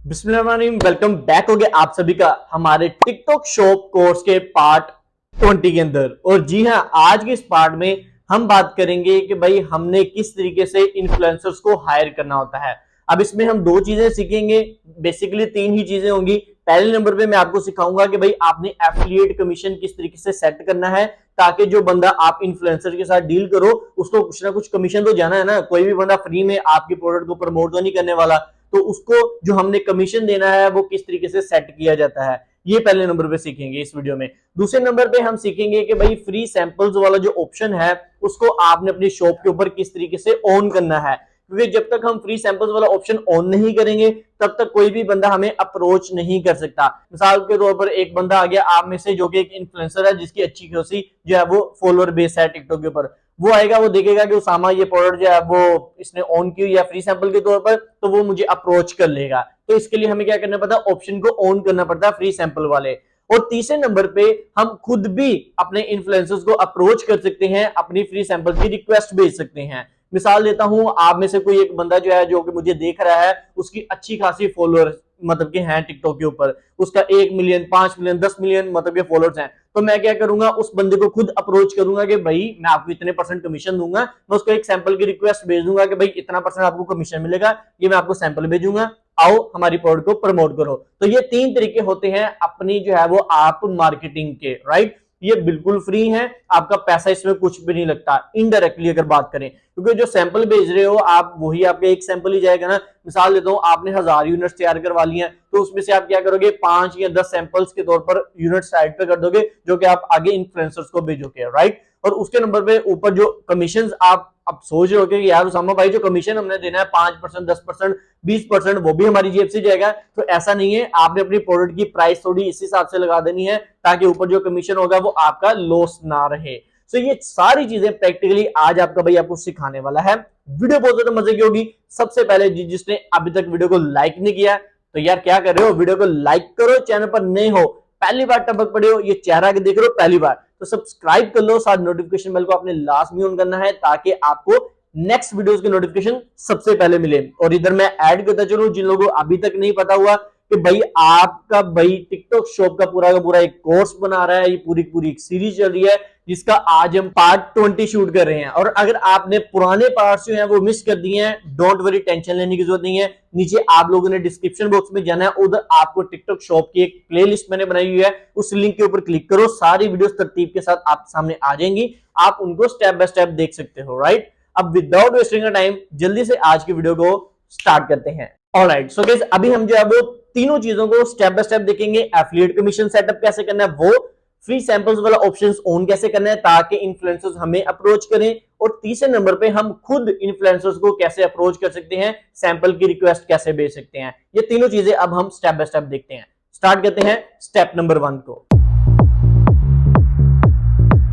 बिस्मिल्लाहिर्रहमानिर्रहीम। Welcome back हो गया आप सभी का हमारे टिकटॉक शॉप कोर्स के पार्ट 20 के अंदर। और जी हाँ, आज के इस पार्ट में हम बात करेंगे कि भाई हमने किस तरीके से इन्फ्लुएंसर्स को हायर करना होता है। अब इसमें हम दो चीजें सीखेंगे, बेसिकली तीन ही चीजें होंगी। पहले नंबर पे मैं आपको सिखाऊंगा कि भाई आपने एफिलिएट कमीशन किस तरीके से सेट करना है, ताकि जो बंदा आप इन्फ्लुएंसर के साथ डील करो उसको कुछ ना कुछ कमीशन तो जाना है ना। कोई भी बंदा फ्री में आपके प्रोडक्ट को प्रमोट तो नहीं करने वाला, तो उसको जो हमने कमीशन देना है वो किस तरीके से सेट किया जाता है, ये पहले नंबर पे सीखेंगे इस वीडियो में। दूसरे नंबर पे हम सीखेंगे कि भाई फ्री सैंपल्स वाला जो ऑप्शन है उसको आपने अपनी शॉप के ऊपर किस तरीके से ऑन करना है, क्योंकि जब तक हम फ्री सैंपल्स वाला ऑप्शन ऑन नहीं करेंगे तब तक कोई भी बंदा हमें अप्रोच नहीं कर सकता। मिसाल के तौर पर एक बंदा आ गया आप में से जो कि एक इन्फ्लुएंसर है, जिसकी अच्छी खासी जो है वो फॉलोअर बेस है टिकटॉक के ऊपर। वो आएगा, वो देखेगा कि उसामा ये प्रोडक्ट जो है वो इसने ऑन की या फ्री सैंपल के तौर पर, तो वो मुझे अप्रोच कर लेगा। तो इसके लिए हमें क्या करना पड़ता है, ऑप्शन को ऑन करना पड़ता है फ्री सैंपल वाले। और तीसरे नंबर पे हम खुद भी अपने इन्फ्लुएंसर्स को अप्रोच कर सकते हैं, अपनी फ्री सैंपल की रिक्वेस्ट भेज सकते हैं। मिसाल देता हूं, आप में से कोई एक बंदा जो है जो कि मुझे देख रहा है, उसकी अच्छी खासी फॉलोअर मतलब के हैं टिकटॉक के ऊपर, उसका 1 मिलियन 5 मिलियन 10 मिलियन मतलब के फॉलोअर्स हैं। तो मैं क्या करूंगा, उस बंदे को खुद अप्रोच करूंगा कि भाई मैं आपको इतने परसेंट कमीशन दूंगा। मैं उसको एक सैंपल की रिक्वेस्ट भेज दूंगा कि भाई इतना परसेंट आपको कमीशन मिलेगा, ये मैं आपको सैंपल भेजूंगा, आओ हमारी प्रोडक्ट को प्रमोट करो। तो ये तीन तरीके होते हैं अपनी जो है वो आप मार्केटिंग के, राइट। ये बिल्कुल फ्री है, आपका पैसा इसमें कुछ भी नहीं लगता। इनडायरेक्टली अगर बात करें, क्योंकि जो सैंपल भेज रहे हो आप वही आपका एक सैंपल ही जाएगा ना। मिसाल देता हूं, आपने 1000 यूनिट्स तैयार करवा ली हैं, तो उसमें से आप क्या करोगे, 5 या 10 सैंपल्स के तौर पर यूनिट साइड पे कर दोगे, जो कि आप आगे इन्फ्लुएंसर्स को भेजोगे, राइट। और उसके नंबर पे ऊपर जो कमीशन आप अब सोच रहे हो कि यार उसामा भाई जो कमीशन हमने देना है 5%, 10%, 20%, वो भी हमारी जेब से जाएगा। तो ऐसा नहीं है, आपने अपनी प्रोडक्ट की प्राइस थोड़ी इस हिसाब से लगा देनी है ताकि ऊपर जो कमीशन होगा वो आपका लॉस ना रहे। सो ये सारी चीजें प्रैक्टिकली आज आपका भाई आपको सिखाने वाला है। वीडियो बहुत ज्यादा मजे की होगी। सबसे पहले जिसने अभी तक वीडियो को लाइक नहीं किया, तो यार क्या कर रहे हो, वीडियो को लाइक करो। चैनल पर नए हो, पहली बार टपक पड़े हो, ये चेहरा के देख रहे हो पहली बार, तो सब्सक्राइब कर लो। साथ नोटिफिकेशन बेल को आपने लास्ट में ऑन करना है ताकि आपको नेक्स्ट वीडियोस की नोटिफिकेशन सबसे पहले मिले। और इधर मैं ऐड करता चलूं, जिन लोगों को अभी तक नहीं पता हुआ कि भाई आपका भाई टिकटॉक शॉप का पूरा एक कोर्स बना रहा है, ये पूरी एक सीरीज चल रही है जिसका आज हम पार्ट 20 शूट कर रहे हैं। और अगर आपने पुराने पार्ट्स जो हैं वो मिस कर दिए हैं, डोंट वरी, टेंशन लेने की जरूरत नहीं है। नीचे आप लोगों ने डिस्क्रिप्शन बॉक्स में जाना है, उधर आपको टिकटॉक शॉप की एक प्लेलिस्ट मैंने बनाई हुई है, उस लिंक के ऊपर क्लिक करो, सारी वीडियोस तरतीब के साथ आपके सामने आ जाएंगी, आप उनको स्टेप बाय स्टेप देख सकते हो, राइट। अब विदाउट वेस्टिंग टाइम जल्दी से आज की वीडियो को स्टार्ट करते हैं। ऑलराइट, सो गाइस अभी हम जो है वो तीनों चीजों को स्टेप बाय स्टेप देखेंगे। एफिलिएट कमीशन सेटअप कैसे करना है, वो फ्री सैंपल्स वाला ऑप्शंस ऑन कैसे करना है ताकि इन्फ्लुएंसर्स हमें अप्रोच करें, और तीसरे नंबर पे हम खुद इन्फ्लुएंसर्स को कैसे अप्रोच कर सकते हैं, सैंपल की रिक्वेस्ट कैसे भेज सकते हैं। ये तीनों चीजें अब हम स्टेप बाय स्टेप देखते हैं। स्टार्ट करते हैं स्टेप नंबर 1 को।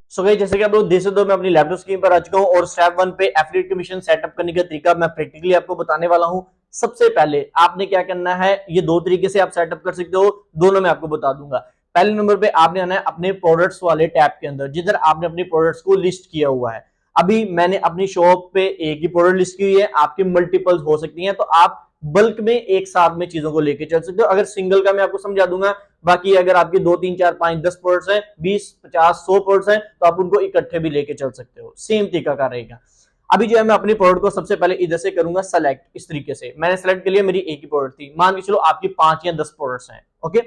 सो गाइस जैसे कि आप लोग देख सकते हो, मैं अपनी लैपटॉप स्क्रीन पर आ चुका हूं और स्टेप 1 पे एफिलिएट कमीशन सेटअप करने का तरीका मैं प्रैक्टिकली आपको बताने वाला हूं। सबसे पहले आपने क्या करना है, ये दो तरीके से आप सेटअप कर सकते हो, दोनों मैं आपको बता दूंगा। पहले नंबर पे आपने आना है अपने प्रोडक्ट्स वाले टैब के अंदर, जिधर आपने अपनी प्रोडक्ट्स को लिस्ट किया हुआ है। अभी मैंने अपनी शॉप पे एक ही प्रोडक्ट लिस्ट की हुई है, आपकी मल्टीपल्स हो सकती हैं, तो आप बल्क में एक साथ में चीजों को लेके चल सकते हो। अगर सिंगल का मैं आपको समझा दूंगा, बाकी अगर आपके 2 3 4 5 10 प्रोडक्ट्स हैं, 20 50 100 प्रोडक्ट्स हैं, तो आप उनको इकट्ठे भी लेके चल सकते हो, सेम तरीका का रहेगा। अभी जो है मैं अपनी प्रोडक्ट को सबसे पहले इधर से करूंगा सेलेक्ट। इस तरीके से मैंने सेलेक्ट कर लिया, मेरी एक ही प्रोडक्ट थी, मान के चलो आपकी 5 या 10 प्रोडक्ट्स हैं, ओके।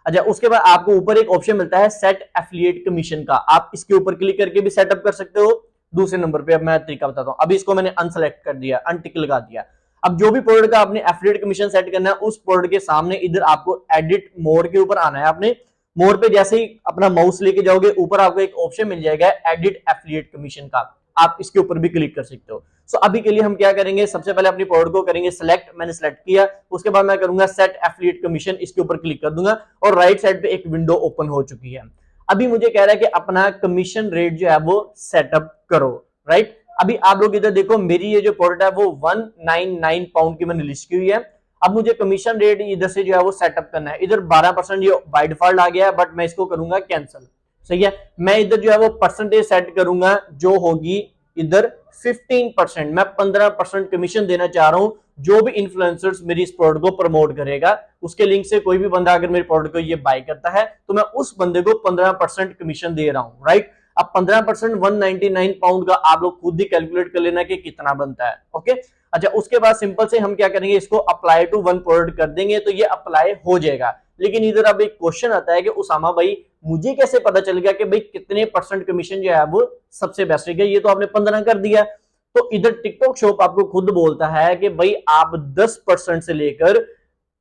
अच्छा, उसके बाद आपको ऊपर एक ऑप्शन मिलता है सेट एफिलिएट कमीशन का, आप इसके ऊपर क्लिक करके भी सेटअप कर सकते हो। दूसरे नंबर पे अब मैं तरीका बताता हूं। अभी इसको मैंने अनसेलेक्ट कर दिया, अनटिक लगा दिया। अब जो भी प्रोडक्ट का आपने एफिलिएट कमीशन सेट करना है, उस प्रोडक्ट के सामने इधर आपको एडिट मोड के ऊपर आना है। आपने मोड पे जैसे ही अपना माउस लेके जाओगे, ऊपर आपको एक ऑप्शन मिल जाएगा एडिट एफिलिएट कमीशन का, आप इसके ऊपर भी क्लिक कर सकते हो। सो अभी के लिए हम क्या करेंगे, सबसे पहले अपनी प्रोडक्ट को करेंगे सिलेक्ट, मैंने सिलेक्ट किया, उसके बाद मैं करूंगा सेट एफिलिएट कमीशन, इसके ऊपर क्लिक कर दूंगा और राइट साइड पे एक विंडो ओपन हो चुकी है। अभी मुझे कह रहा है कि अपना कमीशन रेट जो है वो सेटअप करो, राइट। अभी आप लोग इधर देखो, मेरी ये जो प्रोडक्ट है वो 199 पाउंड की मैंने लिस्ट की हुई है। अब मुझे कमीशन रेट इधर से जो है वो सेटअप करना है। इधर 12% ये बाय डिफॉल्ट आ गया है, बट मैं इसको करूंगा कैंसिल, सही है। मैं इधर जो है वो परसेंटेज सेट करूंगा, जो होगी इधर 15%, मैं 15% कमीशन देना चाह रहा हूं जो भी इन्फ्लुएंसर्स मेरी इस प्रोडक्ट को प्रमोट करेगा, उसके लिंक से कोई भी बंदा अगर मेरे प्रोडक्ट को ये बाय करता है तो मैं उस बंदे को 15% कमीशन दे रहा हूं, राइट। अब 15% 199 पाउंड का आप लोग खुद ही कैलकुलेट कर लेना कि कितना बनता है, ओके। अच्छा, उसके बाद सिंपल से हम क्या करेंगे, इसको अप्लाई टू वन प्रोडक्ट कर देंगे तो ये अप्लाई हो जाएगा। लेकिन इधर अब एक क्वेश्चन आता है कि उसामा भाई मुझे कैसे पता चल गया कि भाई कितने परसेंट कमीशन जो है वो सबसे बेस्ट है? ये तो आपने 15 कर दिया। तो इधर टिकटॉक शॉप आपको खुद बोलता है कि भाई आप 10% से लेकर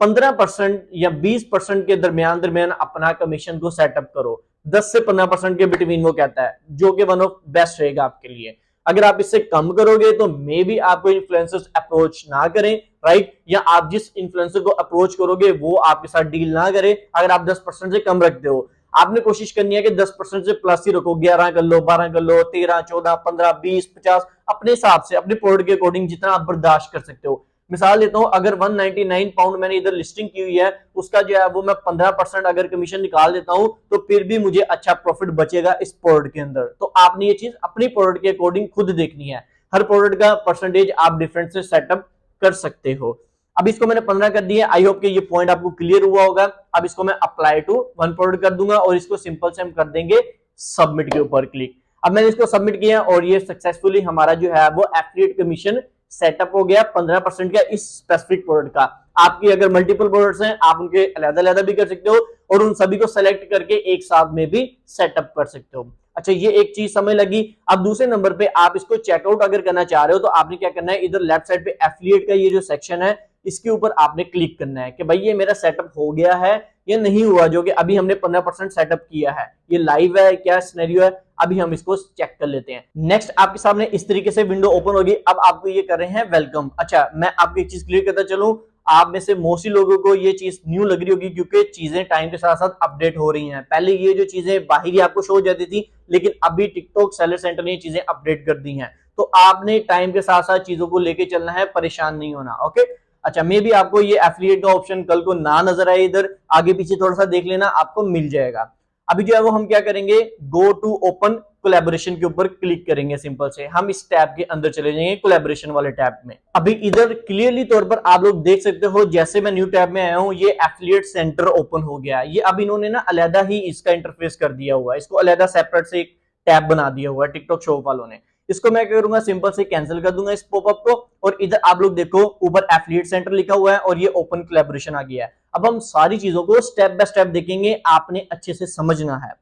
15% या 20% के दरमियान दरमियान अपना कमीशन को सेटअप करो। 10 से 15% के बिटवीन वो कहता है, जो कि वन ऑफ बेस्ट रहेगा आपके लिए। अगर आप इससे कम करोगे तो मे बी आपको इन्फ्लुएंसर्स अप्रोच ना करें, राइट, या आप जिस इन्फ्लुएंसर को अप्रोच करोगे वो आपके साथ डील ना करे। अगर आप 10% से कम रखते हो, आपने कोशिश करनी है कि 10% से प्लस ही रखो, 11 कर लो, 12 कर लो, 13, 14, 15, 20, 50, अपने हिसाब से, अपने प्रोडक्ट के अकॉर्डिंग जितना आप बर्दाश्त कर सकते हो। मिसाल देता हूं, अगर 199 पाउंड मैंने इधर लिस्टिंग की हुई है, उसका जो है वो मैं 15% अगर कमीशन निकाल देता हूं तो फिर भी मुझे अच्छा प्रॉफिट बचेगा इस प्रोडक्ट के अंदर। तो आपने ये चीज अपनी प्रोडक्ट के अकॉर्डिंग खुद देखनी है। हर प्रोडक्ट का परसेंटेज आप डिफरेंट से सेटअप कर सकते हो। अब इसको मैंने 15 कर दिया। आई होप कि ये पॉइंट आपको क्लियर हुआ होगा। अब इसको मैं अप्लाई टू वन प्रोडक्ट कर दूंगा और इसको सिंपल से हम कर देंगे सबमिट के ऊपर क्लिक। अब मैंने इसको सबमिट किया और ये सक्सेसफुली हमारा जो है वो एफिलिएट कमीशन सेटअप हो गया 15% का इस स्पेसिफिक प्रोडक्ट का। आपकी अगर मल्टीपल प्रोडक्ट्स हैं, आप उनके अलग-अलग भी कर सकते हो और उन सभी को सेलेक्ट करके एक साथ में भी सेटअप कर सकते हो। अच्छा, ये एक चीज समझ लगी। अब दूसरे नंबर पे आप इसको चेकआउट अगर करना चाह रहे हो तो आपने क्या करना है, इधर लेफ्ट साइड पे एफिलिएट का ये जो सेक्शन है इसके ऊपर आपने क्लिक करना है कि भाई ये मेरा सेटअप हो गया है या नहीं हुआ, जो कि अभी हमने 15% सेटअप किया है। ये लाइव है, क्या सिनेरियो है, अभी हम इसको चेक कर लेते हैं। नेक्स्ट आपके सामने इस तरीके से विंडो ओपन होगी। अब आपको ये कर रहे हैं वेलकम। अच्छा, मैं आपको एक चीज क्लियर करता चलूं, आप में से मोस्टली लोगों को ये चीज न्यू लग रही होगी क्योंकि चीजें टाइम के साथ साथ अपडेट हो रही हैं। पहले ये जो चीजें बाहरी आपको शो हो जाती थी, लेकिन अभी टिकटॉक सेलर सेंटर ने ये चीजें अपडेट कर दी हैं। तो आपने टाइम के साथ साथ चीजों को लेके चलना है, परेशान नहीं होना, ओके। अच्छा, मे भी आपको ये एफिलिएट का ऑप्शन कल को ना नजर आए, इधर आगे पीछे थोड़ा सा देख लेना, आपको मिल जाएगा। अभी जो है वो हम क्या करेंगे, गो टू ओपन कोलैबोरेशन के ऊपर क्लिक करेंगे। सिंपल से हम इस टैब के अंदर चले जाएंगे, कोलैबोरेशन वाले टैब में। अभी इधर क्लियरली तौर पर आप लोग देख सकते हो, जैसे मैं न्यू टैब में आया हूं, ये एफिलिएट सेंटर ओपन हो गया। ये अब इन्होंने ना अलहदा ही इसका इंटरफेस कर दिया हुआ है, इसको अलहदा सेपरेट से एक टैब बना दिया हुआ है टिकटॉक शॉप वालों ने। इसको मैं क्या करूंगा, सिंपल से कैंसिल कर दूंगा इस पॉपअप को, और इधर आप लोग देखो ऊपर एफिलिएट सेंटर लिखा हुआ है और ये ओपन कोलैबोरेशन आ गया है। अब हम सारी चीजों को स्टेप बाय स्टेप देखेंगे, आपने अच्छे से समझना है।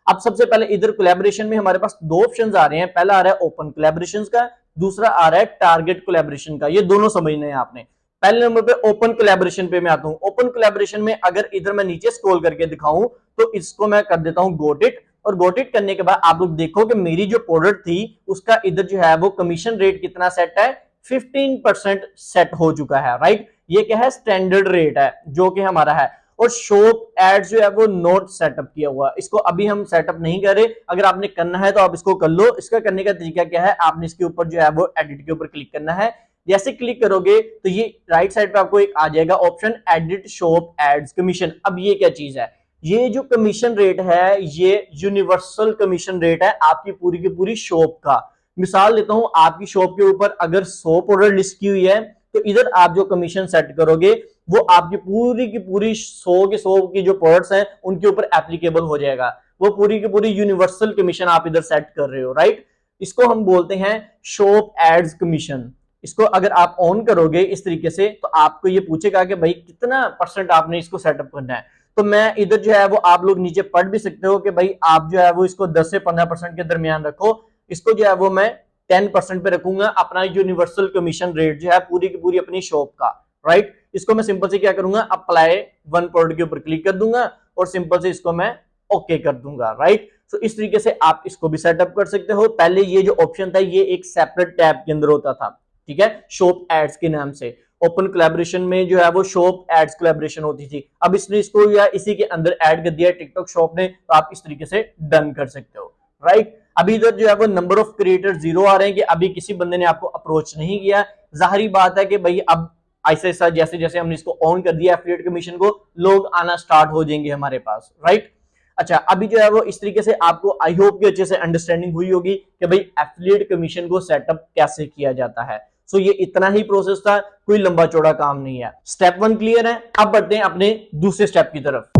अब सबसे पहले इधर कोलैबोरेशन में हमारे पास दो ऑप्शंस आ रहे हैं। पहला आ रहा है ओपन कोलैबोरेशंस का, दूसरा आ रहा है टारगेट कोलैबोरेशन का। ये दोनों समझने हैं आपने। पहले नंबर पे ओपन कोलैबोरेशन पे मैं आता हूं। ओपन कोलैबोरेशन में अगर इधर मैं नीचे स्क्रॉल करके दिखाऊं तो इसको मैं कर देता हूं गोट इट, और गोट इट करने के बाद आप लोग देखो कि मेरी जो प्रोडक्ट थी उसका इधर जो है वो कमीशन रेट कितना सेट है, 15% सेट हो चुका है, राइट। ये क्या है, स्टैंडर्ड रेट है जो कि हमारा है। और शॉप एड्स जो है वो नोट सेटअप किया हुआ, इसको अभी हम सेटअप नहीं कर रहे। अगर आपने करना है तो आप इसको कर लो। इसका करने का तरीका क्या है, आपने इसके ऊपर जो है वो एडिट के ऊपर क्लिक करना है। जैसे क्लिक करोगे तो ये राइट साइड पे आपको एक आ जाएगा option edit shop ads commission. अब ये क्या चीज है, ये जो कमीशन रेट है ये यूनिवर्सल कमीशन रेट है आपकी पूरी की पूरी शॉप का। मिसाल लेता हूं, आपकी शॉप के ऊपर अगर 100 प्रोडक्ट लिस्ट की हुई है तो इधर आप जो कमीशन सेट करोगे वो आपकी पूरी की पूरी 100 के 100 की जो प्रोडक्ट्स हैं उनके ऊपर एप्लीकेबल हो जाएगा। वो पूरी की पूरी यूनिवर्सल कमीशन आप इधर सेट कर रहे हो, राइट। इसको हम बोलते हैं शॉप एड्स कमीशन। इसको अगर आप ऑन करोगे इस तरीके से तो आपको ये पूछेगा कि भाई कितना परसेंट आपने इसको सेटअप करना है। तो मैं इधर जो है वो आप लोग नीचे पढ़ भी सकते हो कि भाई आप जो है वो इसको 10 से 15% के दरमियान रखो। इसको जो है वो मैं 10% पे रखूंगा, अपना यूनिवर्सल कमीशन रेट जो है पूरी की पूरी अपनी शॉप का, राइट। इसको मैं सिंपल से क्या करूंगा, अप्लाई वन प्रोडक्ट के ऊपर क्लिक कर दूंगा और सिंपल से इसको मैं ओके कर दूंगा, राइट। तो इस तरीके से आप इसको भी सेटअप कर सकते हो। पहले ये जो ऑप्शन था ये एक सेपरेट टैब के अंदर होता था, ठीक है, शॉप एड्स के नाम से। ओपन कोलैबोरेशन में जो है वो शॉप एड्स कोलैबोरेशन होती थी। अब इसने इसको या इसी के अंदर ऐड कर दिया टिकटॉक शॉप ने, तो आप इस तरीके से डन कर सकते हो, राइट। अभी इधर जो है वो नंबर ऑफ क्रिएटर 0 आ रहे हैं कि अभी किसी बंदे ने आपको अप्रोच नहीं किया। जाहिर बात है कि भाई अब ऐसा ऐसा जैसे जैसे हमने इसको ऑन कर दिया एफिलिएट कमीशन को, लोग आना स्टार्ट हो जाएंगे हमारे पास, राइट। अच्छा, अभी जो है वो इस तरीके से आपको आई होप कि अच्छे से अंडरस्टैंडिंग हुई होगी कि भाई एफिलिएट कमीशन को सेटअप कैसे किया जाता है। सो ये इतना ही प्रोसेस था, कोई लंबा चौड़ा काम नहीं है। स्टेप 1 क्लियर है। अब बढ़ते हैं अपने दूसरे स्टेप की तरफ।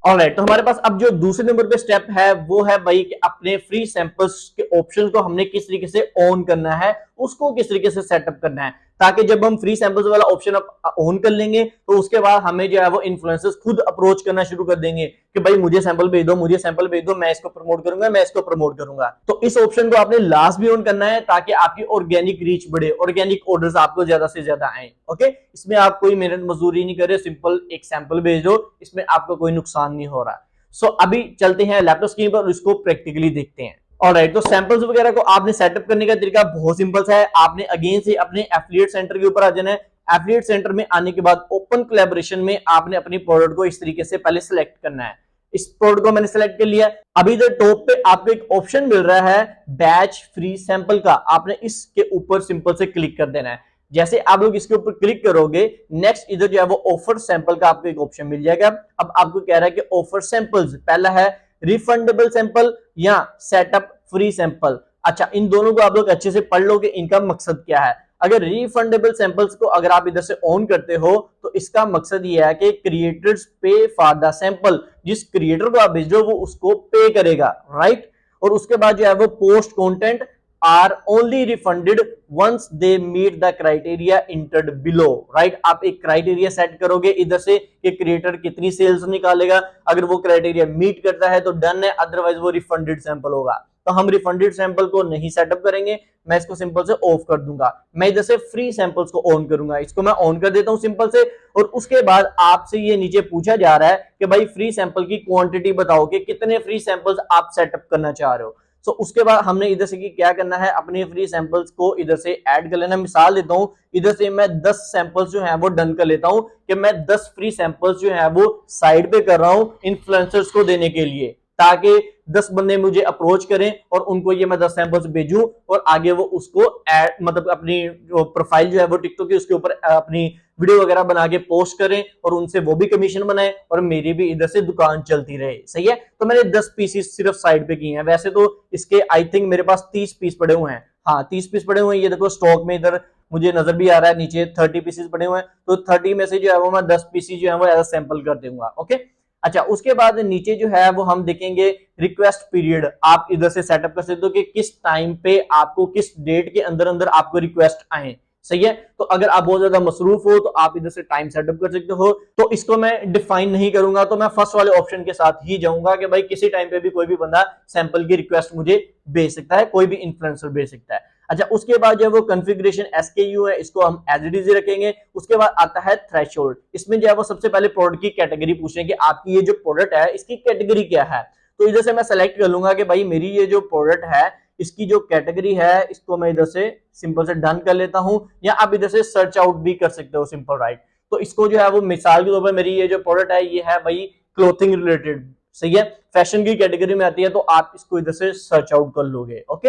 ऑलराइट, तो हमारे पास अब जो दूसरे नंबर पे स्टेप है वो है भाई कि अपने फ्री सैंपल्स के ऑप्शन को हमने किस तरीके से ऑन करना है, उसको किस तरीके से सेटअप करना है, ताकि जब हम फ्री सैंपल्स वाला ऑप्शन ऑन कर लेंगे तो उसके बाद हमें जो है वो इन्फ्लुएंसर्स खुद अप्रोच करना शुरू कर देंगे कि भाई मुझे सैंपल भेज दो, मुझे सैंपल भेज दो, मैं इसको प्रमोट करूंगा, मैं इसको प्रमोट करूंगा। तो इस ऑप्शन को आपने लास्ट भी ऑन करना है ताकि आपकी ऑर्गेनिक रीच बढ़े, ऑर्गेनिक ऑर्डर्स आपको ज्यादा से ज्यादा आए। ओके, इसमें आप कोई मेहनत मजदूरी नहीं कर रहे, सिंपल एक सैंपल भेज दो, इसमें आपको कोई नुकसान नहीं हो रहा। सो अभी चलते हैं लैपटॉप स्क्रीन पर और इसको प्रैक्टिकली देखते हैं। ऑलराइट, तो सैंपल्स वगैरह को आपने सेटअप करने का तरीका बहुत सिंपल सा है। आपने अगेन से अपने एफिलिएट सेंटर के ऊपर आ जाना है। एफिलिएट सेंटर में आने के बाद ओपन कोलैबोरेशन में आपने अपनी प्रोडक्ट को इस तरीके से पहले सिलेक्ट करना है। इस प्रोडक्ट को मैंने सिलेक्ट कर लिया। अभी इधर टॉप पे आपको एक ऑप्शन मिल रहा है बैच फ्री सैंपल का, आपने इसके ऊपर सिंपल से क्लिक कर देना है। जैसे आप लोग इसके ऊपर क्लिक करोगे, नेक्स्ट इधर जो है वो ऑफर सैंपल का आपको एक ऑप्शन मिल जाएगा। अब आपको कह रहा है कि ऑफर सैंपल्स, पहला है रिफंडेबल सैंपल या सेटअप फ्री सैंपल। अच्छा, इन दोनों को आप लोग अच्छे से पढ़ लो कि इनका मकसद क्या है। अगर रिफंडेबल सैंपल्स को अगर आप इधर से ऑन करते हो तो इसका मकसद ये है कि क्रिएटर्स पे फॉर द सैंपल, जिस क्रिएटर को आप भेज रहे हो वो उसको पे करेगा, राइट। और उसके बाद जो है वो post content are only refunded once they meet the criteria entered below, right. आप एक क्राइटेरिया सेट करोगे इधर से कि क्रिएटर कितनी सेल्स निकालेगा, अगर वो क्राइटेरिया मीट करता है तो डन है, अदरवाइज वो रिफंडेड सैंपल होगा। तो हम रिफंडेड सैंपल को नहीं सेटअप करेंगे, मैं इसको सिंपल से ऑफ कर दूंगा। मैं इधर से फ्री सैंपल्स को ऑन करूंगा, इसको मैं ऑन कर देता हूं सिंपल से। और उसके बाद आपसे ये नीचे पूछा जा रहा है कि भाई फ्री सैंपल की क्वांटिटी बताओ कि कितने फ्री सैंपल्स आप सेटअप करना चाह रहे हो। तो उसके बाद हमने इधर से क्या करना है, अपने फ्री सैंपल्स को इधर से ऐड कर लेना। मिसाल देता हूं, इधर से मैं 10 सैंपल्स जो है वो डन कर लेता हूं कि मैं 10 फ्री सैंपल्स जो है वो साइड पे कर रहा हूं इन्फ्लुएंसर्स को देने के लिए, ताकि 10 बंदे मुझे अप्रोच करें और उनको ये मैं 10 सैंपल्स भेजूं और आगे वो उसको ऐड मतलब अपनी जो प्रोफाइल जो है वो टिकटॉक की उसके ऊपर अपनी वीडियो वगैरह बना के पोस्ट करें और उनसे वो भी कमीशन बनाए और मेरी भी इधर से दुकान चलती रहे। सही है, तो मैंने 10 पीसेस सिर्फ साइड पे किए हैं। वैसे तो इसके आई थिंक मेरे पास 30 पीस पड़े हुए हैं। हाँ, 30 पीस पड़े हुए हैं, ये देखो स्टॉक में इधर मुझे नजर भी आ रहा है नीचे 30 पीसेस पड़े हुए हैं। तो 30 में से जो है वो मैं 10 पीसेस जो है वो एज सैंपल कर दूंगा। ओके, अच्छा, उसके बाद नीचे जो है वो हम देखेंगे रिक्वेस्ट पीरियड। आप इधर से सेटअप कर सकते हो कि किस टाइम पे आपको, किस डेट के अंदर अंदर आपको रिक्वेस्ट आए। सही है, तो अगर आप बहुत ज्यादा मसरूफ हो तो आप इधर से टाइम सेटअप कर सकते हो। तो इसको मैं डिफाइन नहीं करूंगा, तो मैं फर्स्ट वाले ऑप्शन के साथ ही जाऊंगा कि भाई किसी टाइम पे भी कोई भी बंदा सैंपल की रिक्वेस्ट मुझे भेज सकता है, कोई भी इन्फ्लुएंसर भेज सकता है। अच्छा, उसके बाद जो वो कॉन्फ़िगरेशन एसकेयू है, इसको हम एज इट इज रखेंगे। उसके बाद आता है थ्रेशोल्ड। इसमें जो है वो सबसे पहले प्रोडक्ट की कैटेगरी पूछें कि आपकी ये जो प्रोडक्ट है इसकी कैटेगरी क्या है। तो इधर से मैं सेलेक्ट कर लूंगा कि भाई मेरी ये जो प्रोडक्ट है इसकी जो कैटेगरी है, इसको मैं इधर से सिंपल से डन कर लेता हूं, या आप इधर से सर्च आउट भी कर सकते हो, सिंपल राइट। तो इसको जो है वो मिसाल के तौर पर मेरी ये जो प्रोडक्ट है ये है भाई क्लोथिंग रिलेटेड। सही है, फैशन की कैटेगरी में आती है, तो आप इसको इधर से सर्च आउट कर लोगे। ओके,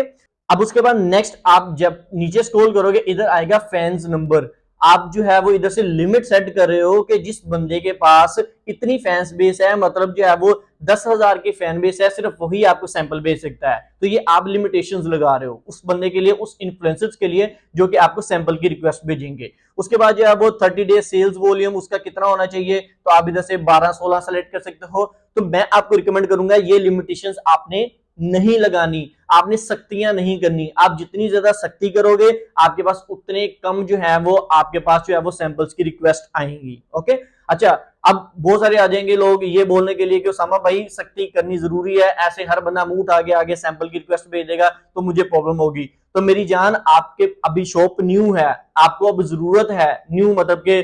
अब उसके बाद नेक्स्ट आप जब नीचे स्क्रॉल करोगे इधर आएगा फैंस नंबर। आप जो है वो इधर से लिमिट सेट कर रहे हो कि जिस बंदे के पास इतनी फैंस बेस है, मतलब जो है वो 10,000 की फैन बेस है, सिर्फ वही आपको सैंपल भेज सकता है। तो ये आप लिमिटेशंस लगा रहे हो उस बंदे के लिए, उस इन्फ्लुएंसर्स के लिए जो कि आपको सैंपल की रिक्वेस्ट भेजेंगे। उसके बाद जो है वो 30 डे सेल्स वॉल्यूम उसका कितना होना चाहिए, तो आप इधर से 12-16 सेलेक्ट कर सकते हो। तो मैं आपको रिकमेंड करूंगा ये लिमिटेशंस आपने नहीं लगानी, आपने सख्तियां नहीं करनी। आप जितनी ज्यादा सख्ती करोगे आपके पास उतने कम जो है वो आपके पास जो है वो सैंपल्स की रिक्वेस्ट आएंगी। ओके, अच्छा, अब बहुत सारे आ जाएंगे लोग ये बोलने के लिए कि उसामा भाई सख्ती करनी जरूरी है, ऐसे हर बंदा मुंह उठा के आगे सैंपल की रिक्वेस्ट भेज देगा तो मुझे प्रॉब्लम होगी। तो मेरी जान, आपके अभी शॉप न्यू है, आपको अब जरूरत है न्यू, मतलब के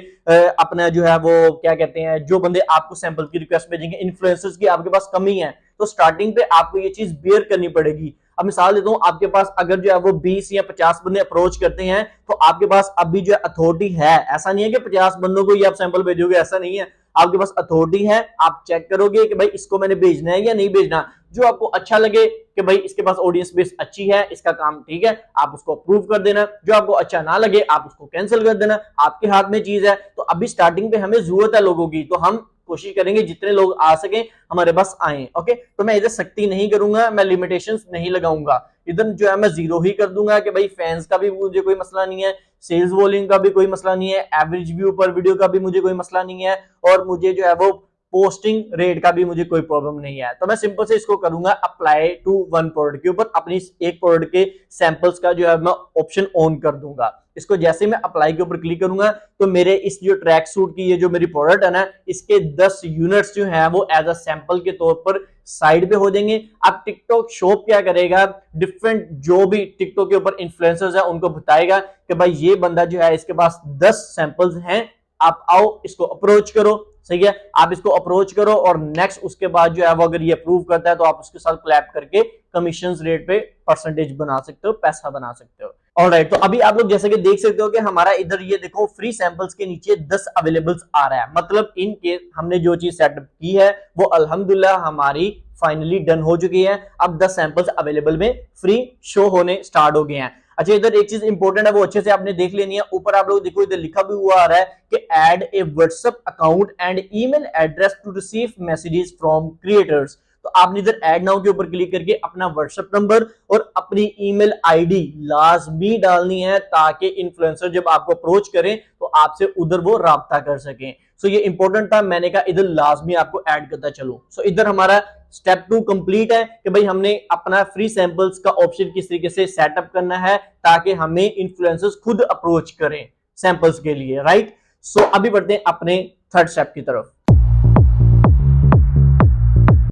अपना जो है वो क्या कहते हैं, जो बंदे आपको सैंपल की रिक्वेस्ट भेजेंगे, इन्फ्लुएंसर्स की आपके पास कमी है, तो स्टार्टिंग पे आपको ये चीज बेयर करनी पड़ेगी। अब मिसाल देता हूं, आपके पास अगर जो है वो 20 या 50 बंदे अप्रोच करते हैं तो आपके पास अभी जो अथॉरिटी है, ऐसा नहीं है कि 50 बंदों को ही आप सैंपल भेजोगे, ऐसा नहीं है। आपके पास अथॉरिटी है, आप चेक करोगे कि भाई इसको मैंने भेजना है या नहीं भेजना। जो आपको अच्छा लगे कि भाई इसके पास ऑडियंस बेस अच्छी है, इसका काम ठीक है, आप उसको अप्रूव कर देना। जो आपको अच्छा ना लगे आप उसको कैंसिल कर देना, आपके हाथ में चीज है। तो अभी स्टार्टिंग पे हमें जरूरत है लोगों की, तो हम कोशिश करेंगे जितने लोग आ सके हमारे पास आए। ओके, तो मैं इधर सख्ती नहीं करूंगा, मैं लिमिटेशंस नहीं लगाऊंगा, इधर जो है मैं जीरो ही कर दूंगा कि भाई फैंस का भी मुझे कोई मसला नहीं है, सेल्स वॉल्यूम का भी कोई मसला नहीं है, एवरेज व्यू पर वीडियो का भी मुझे कोई मसला नहीं है, और मुझे जो है वो पोस्टिंग रेट का भी मुझे कोई प्रॉब्लम नहीं है। तो मैं सिंपल से इसको करूंगा अप्लाई टू वन प्रोडक्ट के ऊपर, अपनी एक प्रोडक्ट के सैंपल्स का जो है मैं ऑप्शन ऑन कर दूंगा। इसको जैसे मैं अप्लाई के ऊपर क्लिक करूंगा तो मेरे इस जो ट्रैक सूट की ये जो मेरी प्रोडक्ट है ना, इसके 10 यूनिट्स जो है वो एज अ सैंपल के तौर पर साइड पे हो जाएंगे। अब टिकटॉक शॉप क्या करेगा, डिफरेंट जो भी टिकटॉक के ऊपर इन्फ्लुएंसर्स है उनको बताएगा कि भाई ये बंदा जो है इसके पास 10 सैंपल्स हैं, आप आओ इसको अप्रोच करो। सही है, आप इसको अप्रोच करो और नेक्स्ट उसके बाद जो है वो अगर ये अप्रूव करता है तो आप उसके साथ क्लैप करके कमीशन रेट पे परसेंटेज बना सकते हो, पैसा बना सकते हो। ऑलराइट, तो अभी आप लोग जैसे कि देख सकते हो कि हमारा इधर ये देखो फ्री सैंपल्स के नीचे 10 अवेलेबल्स आ रहा है, मतलब इन केस हमने जो चीज सेटअप की है वो अल्हम्दुलिल्लाह हमारी फाइनली डन हो चुकी है। अब 10 सैंपल्स अवेलेबल में फ्री शो होने स्टार्ट हो गए हैं। अच्छा, इधर एक चीज इंपॉर्टेंट है वो अच्छे से आपने देख लेनी है। ऊपर आप लोग देखो इधर लिखा भी हुआ आ रहा है कि add a WhatsApp account and email address to receive messages from creators. तो आपने इधर ऐड नाउ के ऊपर क्लिक करके अपना व्हाट्सएप नंबर और अपनी ईमेल आईडी लाजमी डालनी है ताकि इन्फ्लुएंसर जब आपको अप्रोच करें तो आपसे उधर वो राब्ता कर सकें। सो ये इंपॉर्टेंट था, मैंने कहा इधर लाजमी आपको ऐड करता चलो। सो इधर हमारा स्टेप 2 कंप्लीट है कि भाई हमने अपना फ्री सैंपल्स का ऑप्शन किस तरीके से सेटअप करना है ताकि हमें इन्फ्लुएंसर्स खुद अप्रोच करें सैंपल्स के लिए। राइट, सो अभी बढ़ते हैं अपने थर्ड स्टेप की तरफ।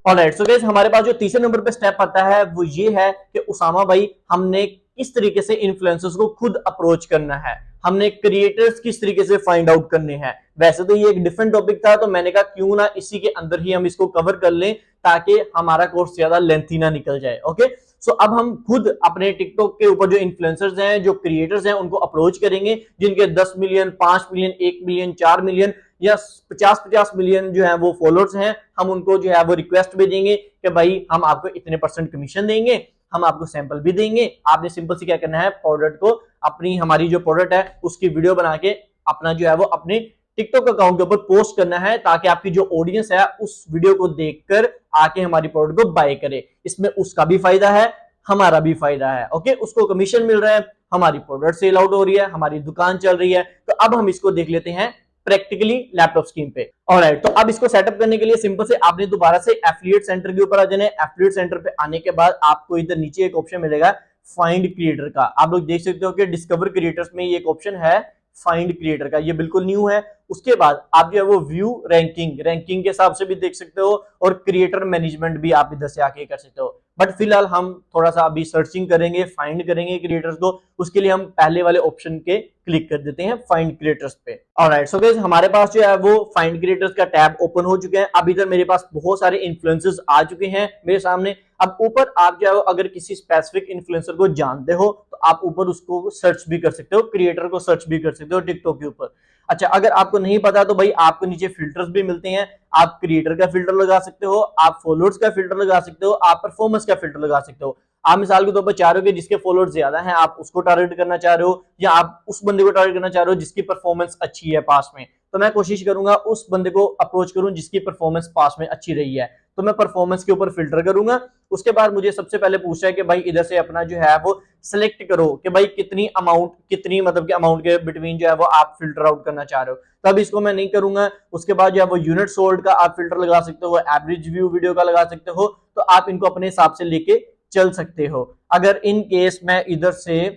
ऑलराइट, सो गाइस हमारे पास जो तीसरे नंबर पे स्टेप आता है वो ये है कि उसामा भाई हमने किस तरीके से इन्फ्लुएंसर्स को खुद अप्रोच करना है, हमने क्रिएटर्स किस तरीके से फाइंड आउट करने हैं। वैसे तो ये एक डिफरेंट टॉपिक था तो मैंने कहा क्यों ना इसी के अंदर ही हम इसको कवर कर लें ताकि हमारा कोर्स ज्यादा लेंथी ना निकल जाए। ओके, सो अब हम खुद अपने टिकटॉक के ऊपर जो इन्फ्लुएंसर्स हैं, जो क्रिएटर्स हैं, उनको अप्रोच करेंगे जिनके 10 मिलियन, 5 मिलियन, 1 मिलियन, 4 मिलियन या 50-50 मिलियन जो है वो फॉलोअर्स हैं। हम उनको जो है वो रिक्वेस्ट भेजेंगे कि भाई हम आपको इतने % कमीशन देंगे, हम आपको सैंपल भी देंगे। आपने सिंपल से क्या करना है, प्रोडक्ट को अपनी हमारी जो प्रोडक्ट है उसकी वीडियो बना के अपना जो है वो अपने टिकटॉक अकाउंट के ऊपर पोस्ट करना है ताकि आपकी जो ऑडियंस है उस वीडियो को देखकर आके हमारी प्रोडक्ट को बाय करे। इसमें उसका भी फायदा है, हमारा भी फायदा है। ओके, उसको कमीशन मिल रहा है, हमारी प्रोडक्ट सेल आउट हो रही है, हमारी दुकान चल रही है। तो अब हम इसको देख लेते हैं प्रैक्टिकली लैपटॉप स्क्रीन पे। ऑलराइट, तो अब इसको सेटअप करने के लिए सिंपल से आपने दोबारा से एफिलिएट सेंटर के ऊपर आ जाना है। एफिलिएट सेंटर पे आने के बाद आपको इधर नीचे एक ऑप्शन मिलेगा फाइंड क्रिएटर का। आप लोग देख सकते हो कि डिस्कवर क्रिएटर्स में ये एक ऑप्शन है फाइंड क्रिएटर का, ये बिल्कुल न्यू है। उसके बाद आप जो है वो व्यू रैंकिंग के हिसाब से भी देख सकते हो और क्रिएटर मैनेजमेंट भी आप इधर से आके कर सकते हो। बट फिलहाल हम थोड़ा सा अभी सर्चिंग करेंगे, फाइंड करेंगे क्रिएटर्स को, उसके लिए हम पहले वाले ऑप्शन के क्लिक कर देते हैं फाइंड क्रिएटर्स पे। ऑलराइट, सो गाइस हमारे पास जो है वो फाइंड क्रिएटर्स का टैब ओपन हो चुका है। अब इधर मेरे पास बहुत सारे इन्फ्लुएंसर्स आ चुके हैं मेरे सामने। अब ऊपर आप जो है अगर किसी स्पेसिफिक इन्फ्लुएंसर को जानते हो तो आप ऊपर उसको सर्च भी कर सकते हो, क्रिएटर को सर्च भी कर सकते हो टिकटॉक के ऊपर। अच्छा, अगर आपको नहीं पता तो भाई आपको नीचे फिल्टर्स भी मिलते हैं। आप क्रिएटर का फिल्टर लगा सकते हो, आप फॉलोअर्स का फिल्टर लगा सकते हो, आप परफॉर्मेंस का फिल्टर लगा सकते हो। आप मिसाल के तौर पर चाह रहे हो कि जिसके फॉलोअर्स ज्यादा हैं आप उसको टारगेट करना चाह रहे हो, या आप उस बंदे को टारगेट करना चाह रहे हो जिसकी परफॉर्मेंस अच्छी है पास में, तो मैं कोशिश करूंगा उस बंदे को अप्रोच करूं जिसकी परफॉर्मेंस पास में अच्छी रही है। तो मैं परफॉर्मेंस के ऊपर फिल्टर करूंगा। उसके बाद मुझे सबसे पहले पूछा है कि भाई इधर से अपना जो है वो सिलेक्ट करो कि भाई कितनी अमाउंट, कितनी मतलब कि अमाउंट के बिटवीन जो है वो आप फिल्टर आउट करना चाह रहे हो। तब इसको मैं नहीं करूंगा। उसके बाद जो है वो यूनिट सोल्ड का आप फिल्टर लगा सकते हो, एवरेज व्यू वीडियो का लगा सकते हो। तो आप इनको अपने हिसाब से लेके चल सकते हो। अगर इन केस मैं इधर से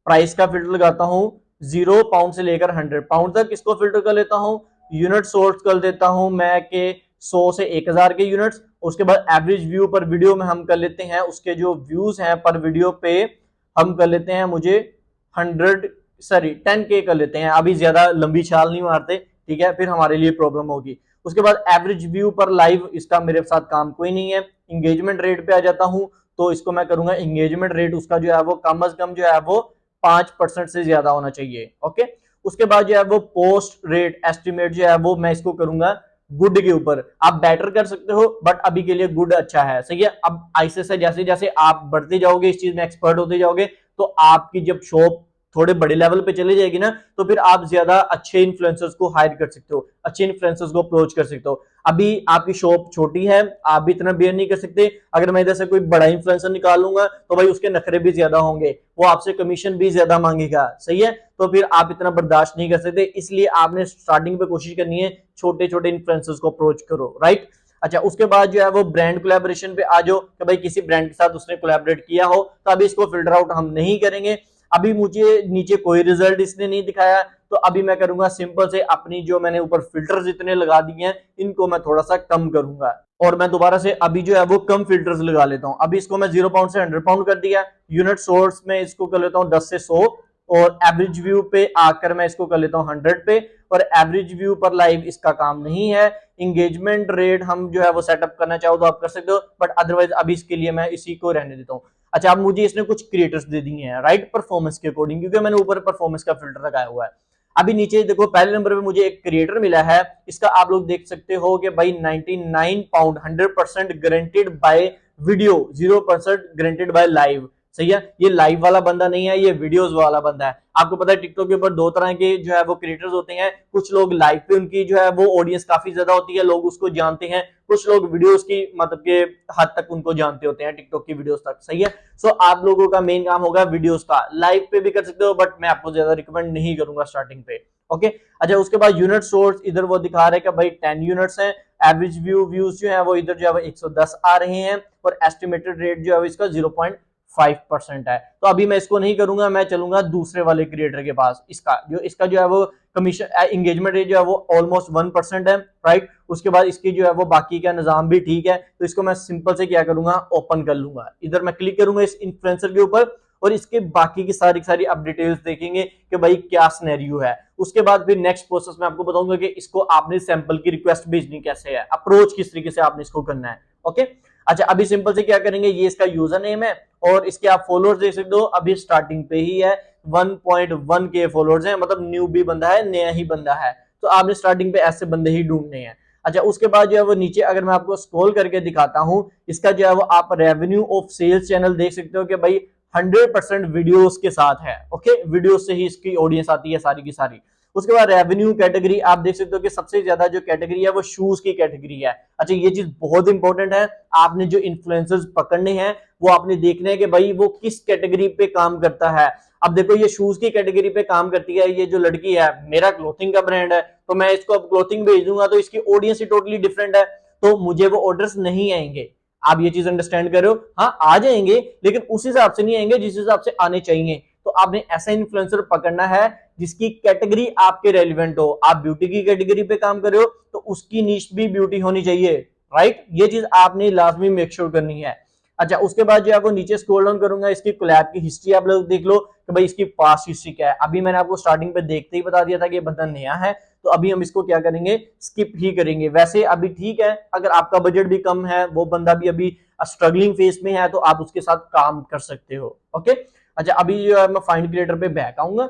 प्राइस का फिल्टर लगाता हूं 0 पाउंड से लेकर 100 पाउंड तक, इसको फिल्टर कर लेता हूं। यूनिट सोर्स कर देता हूं मैं के 100 से 1000 के यूनिट्स। उसके बाद एवरेज व्यू पर वीडियो में हम कर लेते हैं, उसके जो व्यूज हैं पर वीडियो पे हम कर लेते हैं, मुझे 10K कर लेते हैं। अभी ज्यादा लंबी छाल नहीं मारते, ठीक है, फिर हमारे लिए प्रॉब्लम होगी। उसके बाद एवरेज व्यू पर लाइव, इसका मेरे साथ काम कोई नहीं है। इंगेजमेंट रेट पे आ जाता हूं तो इसको मैं करूंगा इंगेजमेंट रेट उसका जो है वो कम अज कम जो है वो 5% से ज्यादा होना चाहिए। ओके, उसके बाद जो है वो पोस्ट रेट एस्टिमेट जो है वो मैं इसको करूंगा गुड के ऊपर। आप बेटर कर सकते हो बट अभी के लिए गुड अच्छा है, सही है। अब ऐसे से जैसे जैसे आप बढ़ते जाओगे, इस चीज में एक्सपर्ट होते जाओगे, तो आपकी जब शॉप थोड़े बड़े लेवल पे चले जाएगी ना, तो फिर आप ज्यादा अच्छे इन्फ्लुएंसर्स को हायर कर सकते हो, अच्छे इन्फ्लुएंसर्स को अप्रोच कर सकते हो। अभी आपकी शॉप छोटी है, आप भी इतना बेयर नहीं कर सकते। अगर मैं इधर से कोई बड़ा इन्फ्लुएंसर निकालूंगा तो भाई उसके नखरे भी ज्यादा होंगे, वो आपसे कमीशन भी ज्यादा मांगेगा, सही है। तो फिर आप इतना बर्दाश्त नहीं कर सकते, इसलिए आपने स्टार्टिंग पे कोशिश करनी है छोटे छोटे इन्फ्लुएंसर्स को अप्रोच करो, राइट। अच्छा, उसके बाद जो है वो ब्रांड कोलैबोरेशन पे आ जाओ कि भाई किसी ब्रांड के साथ उसने कोलैबोरेट किया हो, तो अभी इसको फिल्टर आउट हम नहीं करेंगे। अभी मुझे नीचे कोई रिजल्ट इसने नहीं दिखाया, तो अभी मैं करूंगा सिंपल से अपनी जो मैंने ऊपर फिल्टर्स इतने लगा दिए हैं इनको मैं थोड़ा सा कम करूंगा, और मैं दोबारा से अभी जो है वो कम फिल्टर्स लगा लेता हूं। अभी इसको मैं 0 पाउंड से 100 पाउंड कर दिया। यूनिट सोर्स में इसको कर लेता हूं 10 से 100, और एवरेज व्यू पे आकर मैं इसको कर लेता हूं 100 पे, और एवरेज व्यू पर लाइव इसका काम नहीं है। इंगेजमेंट रेट हम जो है वो सेटअप करना चाहो तो आप कर सकते हो, बट अदरवाइज अभी इसके लिए मैं इसी को रहने देता हूं। अच्छा, अब मुझे इसने कुछ क्रिएटर्स दे दिए हैं, राइट, परफॉर्मेंस के अकॉर्डिंग, क्योंकि मैंने ऊपर परफॉर्मेंस का फिल्टर लगाया हुआ है। अभी नीचे देखो पहले नंबर पे मुझे एक क्रिएटर मिला है, इसका आप लोग देख सकते हो कि भाई 99 pound 100% guaranteed bye video, 0% guaranteed bye live, सही है। ये लाइव वाला बंदा नहीं है, ये वीडियोस वाला बंदा है। आपको पता है टिकटॉक के ऊपर दो तरह के जो है वो क्रिएटर्स होते हैं, कुछ लोग लाइव पे उनकी जो है वो ऑडियंस काफी ज्यादा होती है, लोग उसको जानते हैं, कुछ लोग वीडियोस की मतलब के हद तक उनको जानते होते हैं, टिकटॉक की वीडियोस तक, सही है। सो आप लोगों का मेन काम होगा वीडियोस का, लाइव पे भी कर सकते हो बट मैं आपको ज्यादा रिकमेंड नहीं करूंगा स्टार्टिंग पे, ओके। अच्छा, उसके बाद यूनिट सोर्स इधर वो दिखा रहे हैं कि भाई 10 यूनिट्स हैं। एवरेज व्यूज जो है वो इधर जो है 110 आ रहे हैं, और एस्टिमेटेड रेट जो है इसका 0.5% है। तो अभी मैं इसको नहीं करूंगा, मैं चलूंगा दूसरे वाले क्रिएटर के पास। इसका जो है वो कमीशन एंगेजमेंट रेट जो है वो ऑलमोस्ट 1% है, राइट। उसके बाद इसकी जो है वो बाकी का निजाम भी ठीक है, तो इसको मैं सिंपल से क्या करूंगा, ओपन कर लूंगा। इधर मैं क्लिक करूंगा इस इन्फ्लुएंसर के ऊपर, और इसके बाकी की सारी अब डिटेल्स देखेंगे कि भाई क्या सिनेरियो है। उसके बाद फिर नेक्स्ट प्रोसेस में आपको बताऊंगा कि इसको आपने सैंपल की रिक्वेस्ट भेजनी कैसे है, अप्रोच किस तरीके से आपने इसको करना है, ओके। अच्छा, अभी सिंपल से क्या करेंगे, ये इसका यूजर नेम है, और इसके आप फॉलोअर्स देख सकते हो, अभी स्टार्टिंग पे ही है, 1.1 के फॉलोअर्स हैं, मतलब न्यू भी बंदा है, नया ही बंदा है, तो आपने स्टार्टिंग पे ऐसे बंदे ही ढूंढने हैं। अच्छा, उसके बाद जो है वो नीचे अगर मैं आपको स्क्रॉल करके दिखाता हूं, इसका जो है वो आप रेवेन्यू ऑफ सेल्स चैनल देख सकते हो कि भाई 100% वीडियोस के साथ है, ओके। वीडियोस से ही इसकी ऑडियंस आती है सारी की सारी। उसके बाद रेवेन्यू कैटेगरी आप देख सकते हो कि सबसे ज्यादा जो कैटेगरी है वो शूज की कैटेगरी है। अच्छा, ये चीज बहुत इंपॉर्टेंट है, आपने जो इन्फ्लुएंसर्स पकड़ने हैं वो आपने देखने हैं कि भाई वो किस कैटेगरी पे काम करता है। अब देखो ये शूज की कैटेगरी पे काम करती है, ये जो लड़की है, मेरा क्लोथिंग का ब्रांड है, तो मैं इसको अब क्लोथिंग भेज दूंगा तो इसकी ऑडियंस ही टोटली डिफरेंट है, तो मुझे वो ऑर्डर्स नहीं आएंगे। आप ये चीज अंडरस्टैंड कर रहे हो, हाँ आ जाएंगे लेकिन उस हिसाब से नहीं आएंगे जिस हिसाब से आने चाहिए। तो आपने ऐसा इन्फ्लुएंसर पकड़ना है जिसकी कैटेगरी आपके रेलिवेंट हो। आप ब्यूटी की कैटेगरी पे काम कर रहे हो तो उसकी नीश भी ब्यूटी होनी चाहिए, राइट। ये चीज आपने लाजमी मेक श्योर करनी है। अच्छा, उसके बाद जो है वो नीचे स्क्रॉल डाउन करूंगा, इसकी कोलैब की हिस्ट्री आप लोग देख लो कि भाई इसकी पास्ट हिस्ट्री क्या है। अभी मैंने आपको स्टार्टिंग पे देखते ही बता दिया था कि ये बंदा नया है, तो अभी हम इसको क्या करेंगे, स्किप ही करेंगे। वैसे अभी ठीक है, अगर आपका बजट भी कम है, वो बंदा भी अभी स्ट्रगलिंग फेज में है, तो आप उसके साथ काम कर सकते हो, ओके। अच्छा, अभी जो है मैं फाइंड क्रिएटर पे बैक आऊंगा।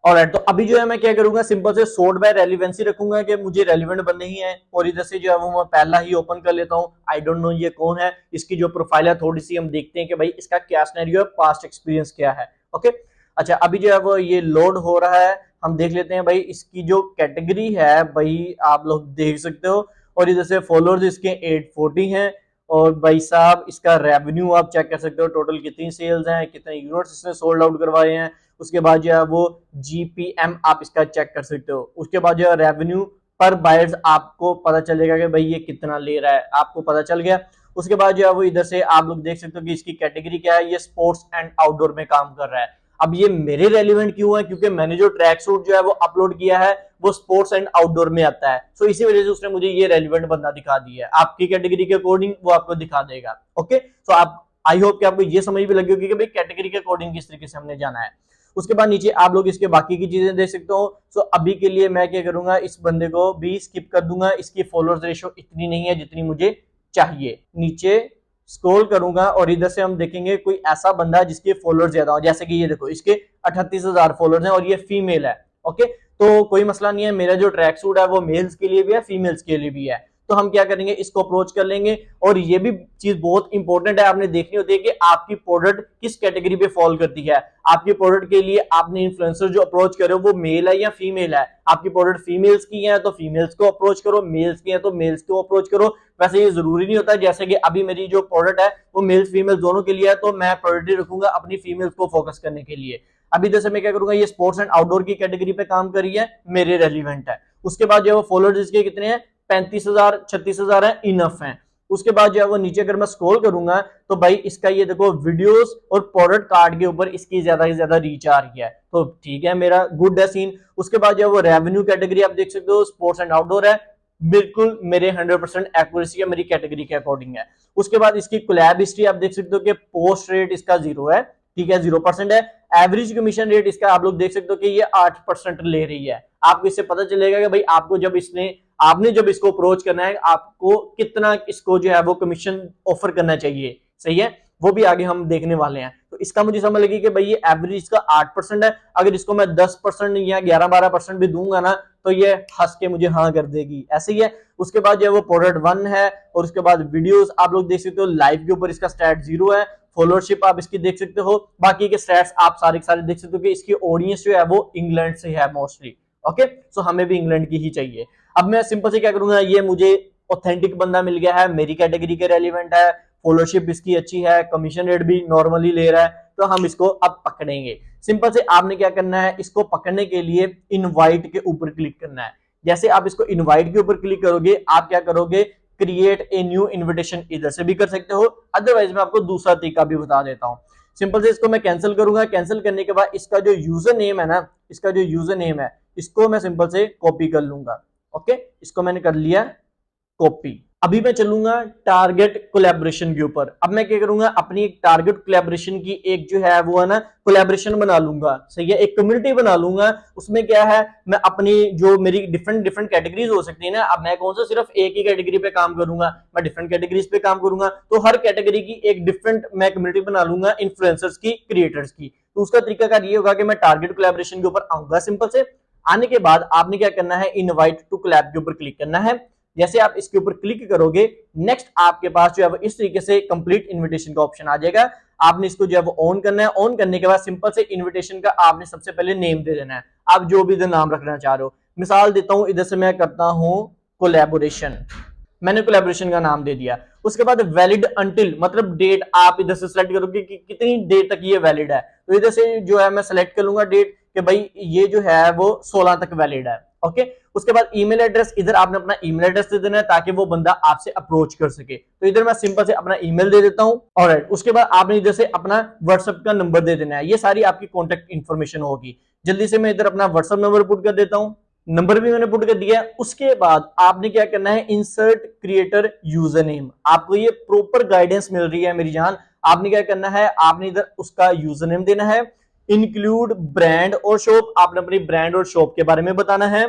ऑलराइट, तो अभी जो है मैं क्या करूंगा, सिंपल से सॉर्ट बाय रेलिवेंसी रखूंगा कि मुझे रेलिवेंट बनने ही है, और इधर से जो है वो मैं पहला ही ओपन कर लेता हूं। आई डोंट नो ये कौन है, इसकी जो प्रोफाइल है थोड़ी सी हम देखते हैं कि भाई इसका क्या सिनेरियो है, पास्ट एक्सपीरियंस क्या है, ओके। अच्छा, अभी जो है वो ये लोड हो रहा है, हम देख लेते हैं भाई इसकी जो कैटेगरी है, भाई आप लोग देख सकते हो, और इधर से फॉलोअर्स इसके 840 हैं, और भाई साहब इसका रेवेन्यू आप चेक कर सकते हो, टोटल कितनी सेल्स हैं, कितने यूनिट्स इसने सोल्ड आउट करवाए हैं। उसके बाद जो है वो जीपीएम आप इसका चेक कर सकते हो। उसके बाद जो है रेवेन्यू पर बायर्स आपको पता चलेगा कि भाई ये कितना ले रहा है, आपको पता चल गया। उसके बाद जो है वो इधर से आप लोग देख सकते हो कि इसकी कैटेगरी क्या है, ये स्पोर्ट्स एंड आउटडोर में काम कर रहा है। अब ये मेरे रेलिवेंट क्यों है, क्योंकि मैंने जो ट्रैक सूट जो है वो अपलोड किया है वो स्पोर्ट्स एंड आउटडोर में आता है, सो इसी वजह से उसने मुझे ये रेलिवेंट बंदा दिखा दिया है। आपकी कैटेगरी के अकॉर्डिंग वो आपको दिखा देगा, ओके। सो आप आई होप कि आपको ये समझ भी लगी होगी कि भाई कैटेगरी के अकॉर्डिंग किस तरीके से हमने जाना है। उसके बाद नीचे आप लोग इसके बाकी की चीजें देख सकते हो। सो अभी के लिए मैं क्या करूंगा, इस बंदे को भी स्किप कर दूंगा, इसकी फॉलोअर्स रेशियो इतनी नहीं है जितनी मुझे चाहिए। नीचे स्क्रॉल करूंगा और इधर से हम देखेंगे कोई ऐसा बंदा जिसके फॉलोअर्स ज्यादा हो, जैसे कि ये देखो इसके 38,000 फॉलोअर्स हैं और ये फीमेल है, ओके। तो कोई मसला नहीं है, मेरा जो ट्रैक सूट है वो मेल्स के लिए भी है, फीमेल्स के लिए भी है, तो हम क्या करेंगे, इसको अप्रोच कर लेंगे। और ये भी चीज बहुत इंपॉर्टेंट है, आपने देखनी होती है कि आपकी प्रोडक्ट किस कैटेगरी पे फॉल करती है। आपकी प्रोडक्ट के लिए आपने इन्फ्लुएंसर जो अप्रोच करे वो मेल है या फीमेल है। आपकी प्रोडक्ट फीमेल्स की है तो फीमेल्स को अप्रोच करो, मेल्स की है तो मेल्स को अप्रोच करो। वैसे ये जरूरी नहीं होता, जैसे कि अभी मेरी जो प्रोडक्ट है वो मेल्स फीमेल दोनों के लिए है, तो मैं प्रायोरिटी रखूंगा अपनी फीमेल्स को फोकस करने के लिए। अभी जैसे मैं क्या करूंगा, ये स्पोर्ट्स एंड आउटडोर की कैटेगरी पे काम करी है, मेरे रेलिवेंट है। उसके बाद जो है वो फॉलोअर्स इसके कितने हैं, 35,000 36,000 है, इनफ है। उसके बाद जो है वो नीचे अगर मैं स्क्रॉल करूंगा तो भाई इसका ये देखो वीडियोस और प्रोडक्ट कार्ड के ऊपर इसकी ज्यादा से ज्यादा रीच आ रही है, तो ठीक है, मेरा गुड है सीन। उसके बाद जो है वो रेवेन्यू कैटेगरी आप देख सकते हो, स्पोर्ट्स एंड आउटडोर है, बिल्कुल मेरे 100% एक्यूरेसी है, मेरी कैटेगरी के अकॉर्डिंग है। उसके बाद इसकी कोलैब हिस्ट्री आप देख सकते हो कि पोस्ट रेट इसका 0 है, ठीक है, 0% है। एवरेज कमीशन रेट इसका आप लोग देख सकते हो कि ये 8% ले रही है। आपको इससे पता चलेगा कि भाई आपको जब आपने जब इसको अप्रोच करना है, आपको कितना इसको जो है वो कमीशन ऑफर करना चाहिए, सही है, वो भी आगे हम देखने वाले हैं। तो इसका मुझे समझ लगी कि भाई ये एवरेज का 8% है, अगर इसको मैं 10% या 11-12% भी दूंगा ना तो ये हंस के मुझे हाँ कर देगी, ऐसे ही है। उसके बाद जो है वो प्रोडक्ट 1 है, और उसके बाद वीडियोस आप लोग देख सकते हो, लाइव के ऊपर इसका स्टैट 0 है, फॉलोअरशिप आप इसकी देख सकते हो, बाकी के स्टैट्स आप सारे के सारे देख सकते हो कि इसकी ऑडियंस जो है वो इंग्लैंड से है मोस्टली। ओके, सो हमें भी इंग्लैंड की ही चाहिए। अब मैं सिंपल से क्या करूंगा, ये मुझे ऑथेंटिक बंदा मिल गया है, मेरी कैटेगरी के रेलिवेंट है, फॉलोशिप इसकी अच्छी है, कमीशन रेट भी नॉर्मली ले रहा है, तो हम इसको अब पकड़ेंगे। सिंपल से आपने क्या करना है, इसको पकड़ने के लिए इनवाइट के ऊपर क्लिक करना है। जैसे आप इसको इनवाइट के ऊपर क्लिक करोगे, आप क्या करोगे, क्रिएट ए न्यू इनविटेशन इधर से भी कर सकते हो, अदरवाइज मैं आपको दूसरा तरीका भी बता देता हूं। सिंपल से इसको मैं कैंसिल करूंगा, कैंसिल करने के बाद इसका जो यूजर नेम है ना, इसका जो यूजर नेम है इसको मैं सिंपल से कॉपी कर लूंगा। ओके, इसको मैंने कर लिया कॉपी। अभी मैं चलूंगा टारगेट कोलैबोरेशन के ऊपर। अब मैं क्या करूंगा, अपनी एक टारगेट कोलैबोरेशन की एक जो है वो है ना कोलैबोरेशन बना लूंगा, सही है, एक कम्युनिटी बना लूंगा। उसमें क्या है, मैं अपनी जो मेरी डिफरेंट डिफरेंट कैटेगरीज हो सकती है ना, अब मैं कौन सा सिर्फ एक ही कैटेगरी पे काम करूंगा, मैं डिफरेंट कैटेगरीज पे काम करूंगा, तो हर कैटेगरी की एक डिफरेंट मैं कम्युनिटी बना लूंगा, इन्फ्लुएंसर्स की, क्रिएटर्स की। तो उसका तरीका ये होगा कि मैं टारगेट कोलैबोरेशन के ऊपर आऊंगा। सिंपल से आने के बाद आपने क्या करना है, इनवाइट टू कोलैब के ऊपर क्लिक करना है। जैसे आप इसके ऊपर क्लिक करोगे, नेक्स्ट आपके पास जो है वो इस तरीके से कंप्लीट इनविटेशन का ऑप्शन आ जाएगा। आपने इसको जो है वो ऑन करना है। ऑन करने के बाद सिंपल से इनविटेशन का आपने सबसे पहले नेम दे देना है, आप जो भी इधर नाम रखना चाह रहे हो। मिसाल देता हूं, इधर से मैं करता हूं कोलैबोरेशन, मैंने कोलैबोरेशन का नाम दे दिया। उसके बाद वैलिड अंटिल, मतलब डेट आप इधर से सिलेक्ट करोगे कि कितनी डेट तक ये वैलिड है, तो इधर से जो है मैं सिलेक्ट कर लूंगा डेट कि भाई ये जो है वो 16 तक वैलिड है। ओके, उसके बाद ईमेल एड्रेस, इधर आपने अपना ईमेल एड्रेस दे देना है ताकि वो बंदा आपसे अप्रोच कर सके। तो इधर मैं सिंपल से अपना ईमेल दे देता हूं। ऑलराइट, उसके बाद आपने इधर से अपना व्हाट्सएप का नंबर दे देना है। ये सारी आपकी कॉन्टेक्ट इन्फॉर्मेशन होगी। जल्दी से मैं इधर अपना व्हाट्सएप नंबर पुट कर देता हूं, नंबर भी मैंने पुट कर दिया है। उसके बाद आपने क्या करना है, इंसर्ट क्रिएटर यूजर नेम। आपको ये प्रॉपर गाइडेंस मिल रही है मेरी जान। आपने क्या करना है, आपने इधर उसका यूजर नेम देना है। इंक्लूड ब्रांड और शॉप, आपने अपनी ब्रांड और शॉप के बारे में बताना है।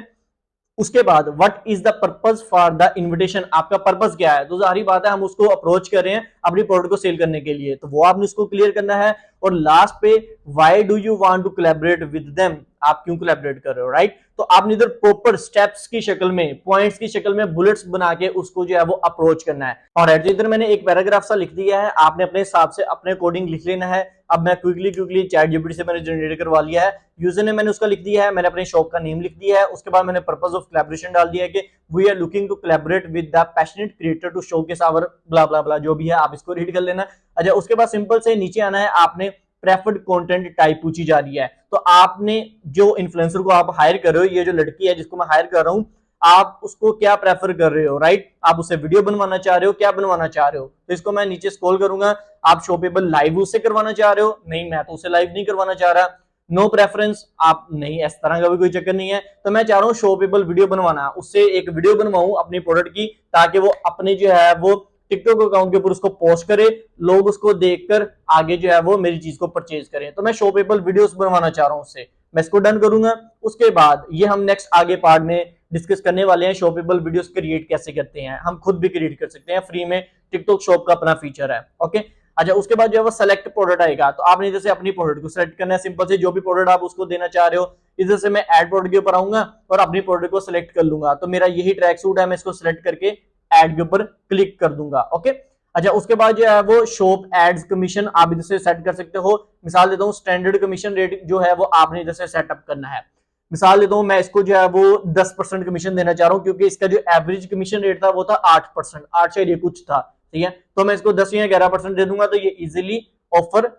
उसके बाद what is the purpose for the invitation, आपका पर्पस क्या है। तो जाहिर बात है हम उसको अप्रोच कर रहे हैं अपनी प्रोडक्ट को सेल करने के लिए, तो वो आपने उसको क्लियर करना है। और लास्ट पे why do you want to collaborate with them, आप क्यों कोलैबोरेट कर रहे हो, राइट। तो आपने इधर प्रॉपर स्टेप्स की शक्ल में, पॉइंट्स की शक्ल में बुलेट्स बना के उसको जो है वो अप्रोच करना है। और इधर मैंने एक पैराग्राफ सा लिख दिया है, आपने अपने हिसाब से अपने अकॉर्डिंग लिख लेना है। अब मैं क्विकली चैट जीपीटी से मैंने जनरेट करवा लिया है। यूजर ने मैंने उसका लिख दिया है, मैंने अपने शॉप का नेम लिख दिया है। उसके बाद मैंने पर्पस ऑफ कोलैबोरेशन डाल दिया है कि we are looking to collaborate with the passionate creator to showcase our blah blah blah, जो भी है आप इसको रीड कर लेना। अच्छा, उसके बाद सिंपल से नीचे आना है, आपने प्रेफर्ड कंटेंट टाइप पूछी जा रही है। तो आपने जो इन्फ्लुएंसर को आप हायर कर रहे हो, ये जो लड़की है जिसको मैं हायर कर रहा हूं, आप उसको क्या प्रेफर कर रहे हो, राइट। आप उससे वीडियो बनवाना चाह रहे हो, क्या बनवाना चाह रहे हो। तो इसको मैं नीचे स्क्रॉल करूंगा, आप शॉपेबल लाइव उससे करवाना चाह रहे हो, नहीं मैं तो उसे लाइव नहीं करवाना चाह रहा। नो प्रेफरेंस, आप नहीं, इस तरह का भी कोई चक्कर नहीं है। तो मैं चाह रहा हूँ शॉपेबल वीडियो बनवाना, उससे एक वीडियो बनवाऊं अपनी प्रोडक्ट की, ताकि वो अपने जो है वो टिकटॉक अकाउंट के ऊपर उसको पोस्ट करे, लोग उसको देखकर आगे जो है वो मेरी चीज को परचेज करें। तो मैं शॉपेबल वीडियोस बनवाना चाह रहा हूं उससे, मैं इसको डन करूंगा। उसके बाद ये हम नेक्स्ट आगे पार्ट में डिस्कस करने वाले हैं, शॉपेबल वीडियोस क्रिएट कैसे करते हैं। हम खुद भी क्रिएट कर सकते हैं फ्री में, टिकटॉक शॉप का अपना फीचर है। ओके, अच्छा, उसके बाद जो है वो सेलेक्ट प्रोडक्ट आएगा। तो आपने इधर से अपनी प्रोडक्ट को सेलेक्ट करना है, सिंपल से जो भी प्रोडक्ट आप उसको देना चाह रहे हो। इधर से मैं ऐड प्रोडक्ट के ऊपर आऊंगा और अपनी प्रोडक्ट को सिलेक्ट कर लूंगा। तो मेरा यही ट्रैक सूट है, मैं इसको सिलेक्ट करके ऐड के ऊपर क्लिक कर दूंगा। ओके, अच्छा उसके बाद जो है वो शॉप एड्स कमीशन आप इधर से सेट कर सकते हो। मिसाल देता हूं, स्टैंडर्ड कमीशन रेट जो है वो आपने इधर से सेटअप करना है। मिसाल देता हूं, मैं इसको जो है वो 10% कमीशन देना चाह रहा हूं, क्योंकि इसका जो एवरेज कमीशन रेट था वो था 8%, 8 से ये कुछ था, ठीक है। तो मैं इसको 10 या 11% दे दूंगा, तो ये इजिली ऑफर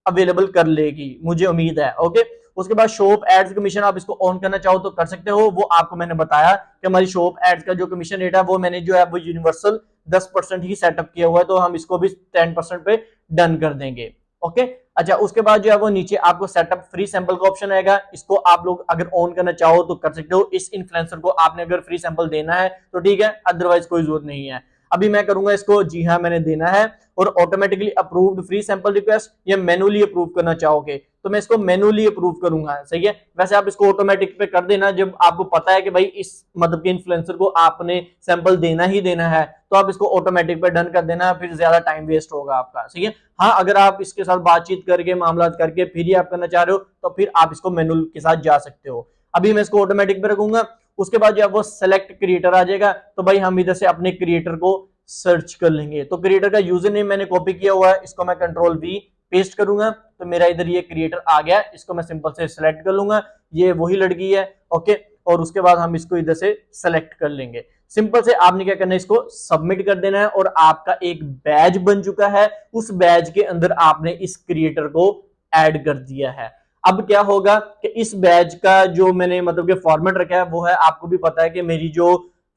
अवेलेबल कर लेगी, मुझे उम्मीद है। ओके, उसके बाद शॉप एड्स कमीशन आप इसको ऑन करना चाहो तो कर सकते हो। वो आपको मैंने बताया कि हमारी शॉप एड्स का जो कमीशन रेट है वो मैंने जो है वो यूनिवर्सल 10% ही सेटअप किया हुआ है, तो हम इसको भी 10% पे डन कर देंगे। ओके, अच्छा उसके बाद जो है वो नीचे आपको सेटअप फ्री सैंपल का ऑप्शन आएगा, इसको आप लोग अगर ऑन करना चाहो तो कर सकते हो। इस इन्फ्लुएंसर को आपने अगर फ्री सैंपल देना है तो ठीक है, अदरवाइज कोई जरूरत नहीं है। अभी मैं करूंगा इसको, जी हाँ मैंने देना है। और automatically approved free sample request, या मैनुअली अप्रूव करना चाहोगे तो मैं इसको मैनुअली अप्रूव करूंगा, सही है। वैसे आप इसको ऑटोमेटिक पे कर देना, जब आपको पता है कि भाई इस मतलब के इन्फ्लुएंसर को आपने सैंपल देना ही देना है तो आप इसको ऑटोमेटिक पे डन कर देना, फिर ज्यादा टाइम वेस्ट होगा आपका, सही है। हाँ, अगर आप इसके साथ बातचीत करके मामला करके फिर ही आप करना चाह रहे हो तो फिर आप इसको मैनुअल के साथ जा सकते हो। अभी मैं इसको ऑटोमेटिक पे रखूंगा। उसके बाद जो है वो सेलेक्ट क्रिएटर आ जाएगा, तो भाई हम इधर से अपने क्रिएटर को सर्च कर लेंगे। तो क्रिएटर का यूजर नेम मैंने कॉपी किया हुआ है, इसको मैं कंट्रोल वी पेस्ट करूंगा, तो मेरा इधर ये क्रिएटर आ गया। इसको मैं सिंपल से सिलेक्ट कर लूंगा, ये वही लड़की है। ओके, और उसके बाद हम इसको इधर से सेलेक्ट कर लेंगे। सिंपल से आपने क्या करना है, इसको सबमिट कर देना है और आपका एक बैज बन चुका है। उस बैज के अंदर आपने इस क्रिएटर को ऐड कर दिया है। अब क्या होगा कि इस बैज का जो मैंने मतलब कि फॉर्मेट रखा है वो है, आपको भी पता है कि मेरी जो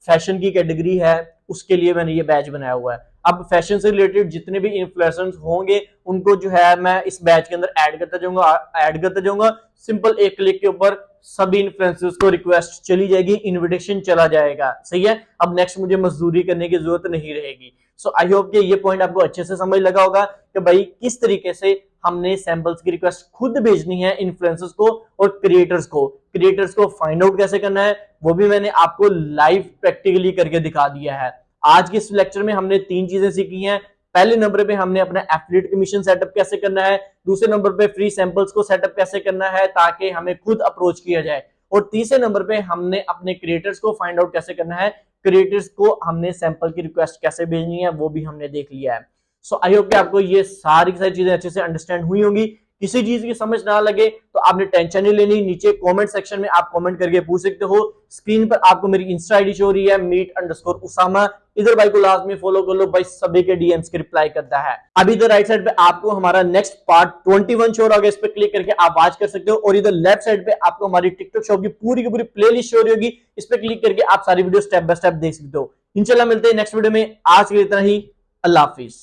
फैशन की कैटेगरी है उसके लिए मैंने ये बैच बनाया हुआ है। अब फैशन से रिलेटेड जितने भी इन्फ्लुएंसर्स होंगे उनको जो है मैं इस बैच के अंदर ऐड करता जाऊंगा। सिंपल एक क्लिक के ऊपर सभी इन्फ्लुएंसर्स को रिक्वेस्ट चली जाएगी, इनविटेशन चला जाएगा, सही है। अब नेक्स्ट मुझे मजदूरी करने की जरूरत नहीं रहेगी। सो आई होप कि ये पॉइंट आपको अच्छे से समझ लगा होगा कि भाई किस तरीके से हमने सैंपल्स की रिक्वेस्ट खुद भेजनी है इन्फ्लुएंसर्स को और क्रिएटर्स को फाइंड आउट कैसे करना है, वो भी मैंने आपको लाइव प्रैक्टिकली करके दिखा दिया है। आज के इस लेक्चर में हमने 3 चीजें सीखी हैं। पहले नंबर पे हमने अपना एफिलिएट कमीशन सेटअप कैसे करना है, दूसरे नंबर पे फ्री सैंपल्स को सेटअप कैसे करना है ताकि हमें खुद अप्रोच किया जाए, और तीसरे नंबर पे हमने अपने क्रिएटर्स को फाइंड आउट कैसे करना है, क्रिएटर्स को हमने सैंपल की रिक्वेस्ट कैसे भेजनी है वो भी हमने देख लिया है। सो आई होप कि आपको ये सारी चीजें अच्छे से अंडरस्टैंड हुई होंगी। किसी चीज की समझ ना लगे तो आपने टेंशन नहीं लेनी, नीचे कमेंट सेक्शन में आप कमेंट करके पूछ सकते हो। स्क्रीन पर आपको मेरी इंस्टा आईडी शो हो रही है, meet_usama, इधर भाई को लाजमी फॉलो कर लो, भाई सभी के डीएम्स के रिप्लाई करता है। अभी इधर राइट साइड पे आपको हमारा नेक्स्ट पार्ट 21 शो होगा, इस पे क्लिक करके आप वॉच कर सकते हो, और इधर लेफ्ट साइड पे आपको हमारी टिकटॉक शॉप की पूरी प्लेलिस्ट शो हो रही होगी, इस पे क्लिक करके आप सारी वीडियो स्टेप बाय स्टेप देख सकते हो। इंशाल्लाह मिलते हैं नेक्स्ट वीडियो में, आज के लिए इतना ही, अल्लाह हाफिज।